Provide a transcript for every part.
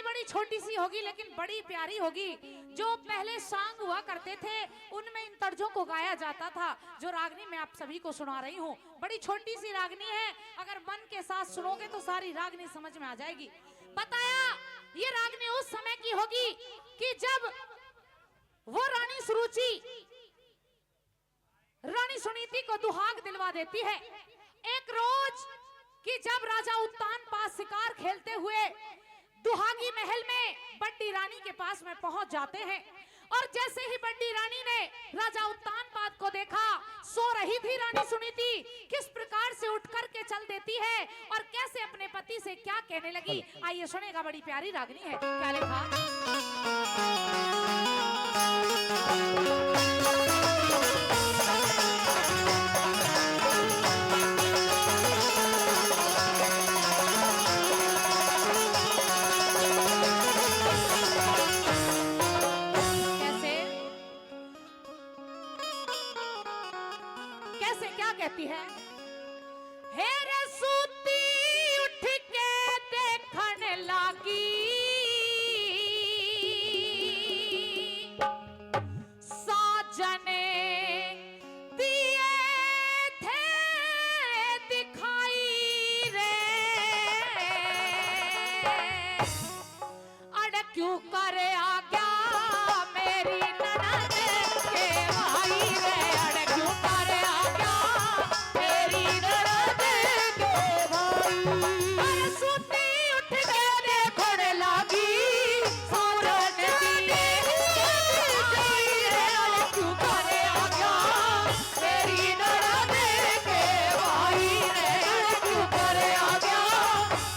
बड़ी छोटी सी होगी लेकिन बड़ी प्यारी होगी। जो पहले सांग हुआ करते थे उनमें इन तर्जों को गाया जाता था। जो रागनी मैं आप सभी को सुना रही हूँ, बड़ी छोटी सी रागनी है, अगर मन के साथ सुनोगे तो सारी रागनी समझ में आ जाएगी। बताया ये रागनी उस समय की होगी कि जब वो रानी सुरुचि रानी सुनीति को दुहाग दिलवा देती है। एक रोज कि जब राजा उत्तान पास शिकार खेलते हुए दुहागी महल में बड्डी रानी के पास में पहुंच जाते हैं, और जैसे ही बड्डी रानी ने राजा उत्तान पाद को देखा, सो रही थी रानी सुनीति, किस प्रकार से उठ करके चल देती है और कैसे अपने पति से क्या कहने लगी, आइए सुनेगा। बड़ी प्यारी रागनी है, क्या लिखा। कैसे क्या कहती है, हे रे सूती उठ के देखने लगी, साजने दिए थे दिखाई रे, अड़ क्यों करे आ गया मेरी ननद के भाई रे, अड़ क्यों करे आ गया मेरी ननद के भाई। अरे सूती उठ के देखने लगी, साजन दिए दिखाई रे, अड़ क्यों करे आ गया मेरी ननद के भाई रे, अड़ क्यों करे आ गया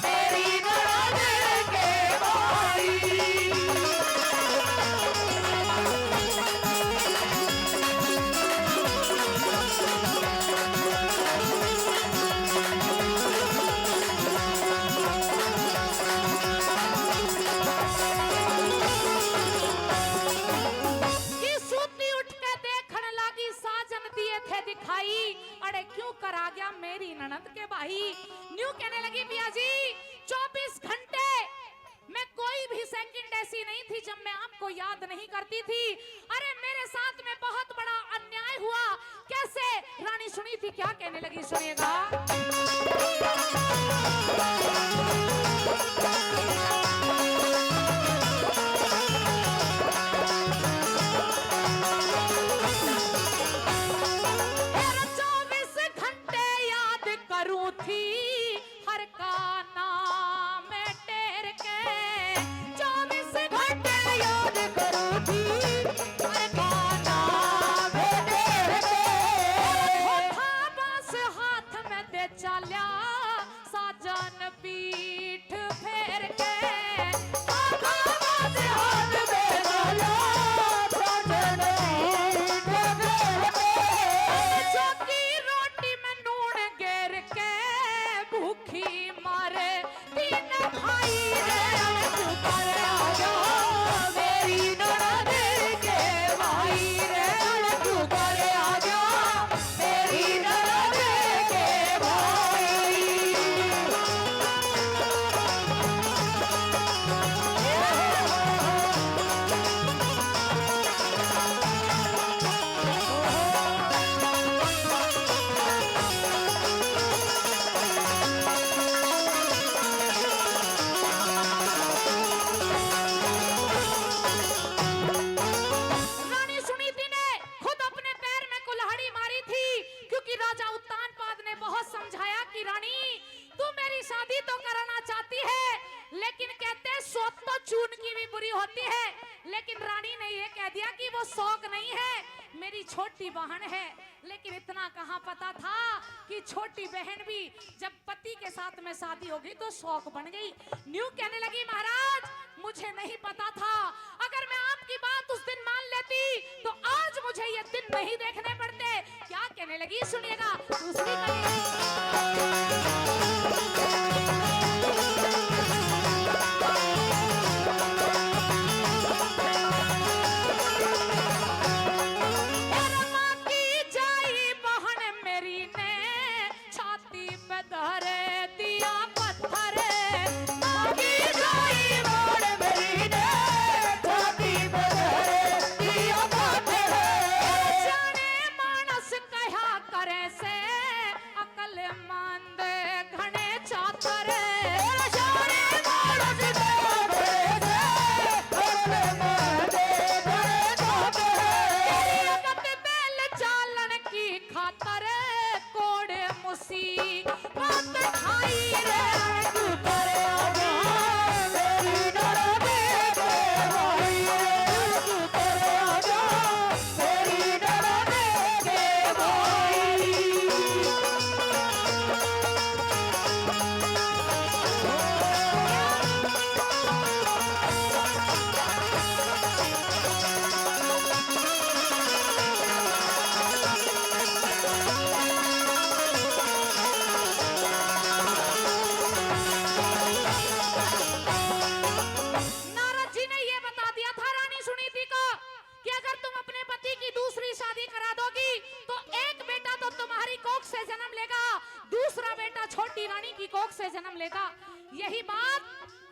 मेरी ननद के भाई। कि सूती उठ के देखने लगी, साजन दिए थे दिखाई, अरे क्यों करा गया मेरी ननद के भाई। न्यू कहने लगी पिया जी, 24 घंटे में कोई भी सेकंड ऐसी नहीं थी जब मैं आपको याद नहीं करती थी। अरे मेरे साथ में बहुत बड़ा अन्याय हुआ। कैसे? रानी सुनी थी क्या कहने लगी, सुनिएगा। मेरा 24 घंटे याद करूं थी हर का नाम टेर के, 24 घंटे याद करूं थी हर का नाम टेर के, था बस हाथ में दे चल्या साजन पीठ फेर के, था बस हाथ में दे चल्या साजन पीठ फेर के, चौकी रोटी में नून गेर के भूखी मारे तीन भाई रे, तू कर आ जा मेरी ननद के भाई रे, तू कर आ जा मेरी ननद के भाई। रानी सुनीति ने खुद अपने पैर में कुल्हाड़ी मारी थी, क्योंकि राजा उत्तान पाद ने बहुत समझाया कि रानी तू मेरी शादी तो कराना चाहती है, लेकिन कहते हैं सोच तो चून की भी बुरी होती है। लेकिन रानी ने ये कह दिया कि वो शौक नहीं है, मेरी छोटी बहन है। लेकिन इतना कहाँ पता था कि छोटी बहन भी जब पति के साथ में शादी होगी तो शौक बन गई। न्यू कहने लगी, महाराज मुझे नहीं पता था, अगर मैं आपकी बात उस दिन मान लेती तो आज मुझे ये दिन नहीं देखने पड़ते। क्या कहने लगी, सुनिएगा। दूसरी धर दिया पत्थर, मांगी जाई मोड़ में देगा। यही बात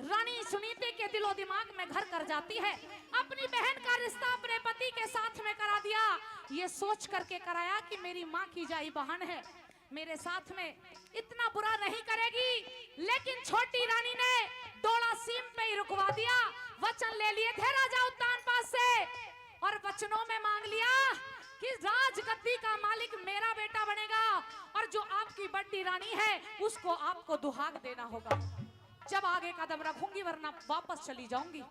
रानी सुनीति के दिलो दिमाग में घर कर जाती है। अपनी बहन का रिश्ता अपने पति के साथ में करा दिया। ये सोच करके कराया कि मेरी माँ की जाई बहन है, मेरे साथ में इतना बुरा नहीं करेगी। लेकिन छोटी रानी ने डोला सीम पे ही रुकवा दिया। वचन ले लिए थे राजा उत्तानपाद से और वचनों में मांग लिया कि राजगद्दी का मालिक मेरा बेटा बनेगा और जो आपकी बड़ी रानी है उसको आपको दुहाक देना होगा। जब आगे कदम रखूंगी वरना वापस चली जाऊंगी।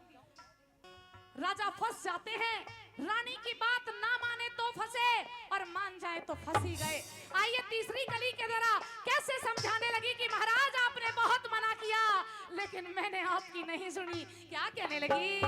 राजा फंस जाते हैं। रानी की बात ना माने तो फंसे और मान जाए तो फंस ही गए। आइए तीसरी कली के द्वारा कैसे समझाने लगी कि महाराज आपने बहुत मना किया लेकिन मैंने आपकी नहीं सुनी। क्या कहने लगी?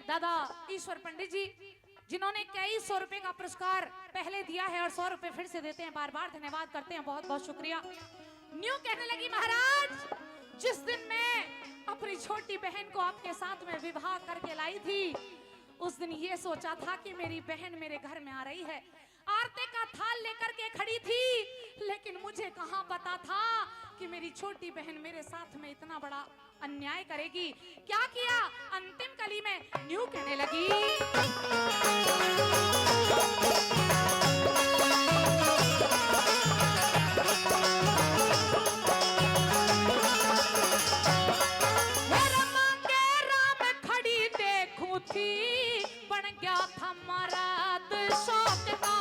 दादा ईश्वर पंडित जी जिन्होंने कई 100 रुपए का पुरस्कार पहले दिया है और 100 रुपए फिर से देते हैं। बार बार धन्यवाद करते हैं, बहुत बहुत शुक्रिया। न्यू कहने लगी महाराज जिस दिन मैं अपनी छोटी बहन को आपके साथ में विवाह करके लाई थी उस दिन ये सोचा था कि मेरी बहन मेरे घर में आ रही है, आरती का थाल लेकर के खड़ी थी, लेकिन मुझे कहाँ पता था कि मेरी छोटी बहन मेरे साथ में इतना बड़ा अन्याय करेगी। क्या किया? अंतिम कली में न्यू कहने लगी थी बन गया था मराद शौक का।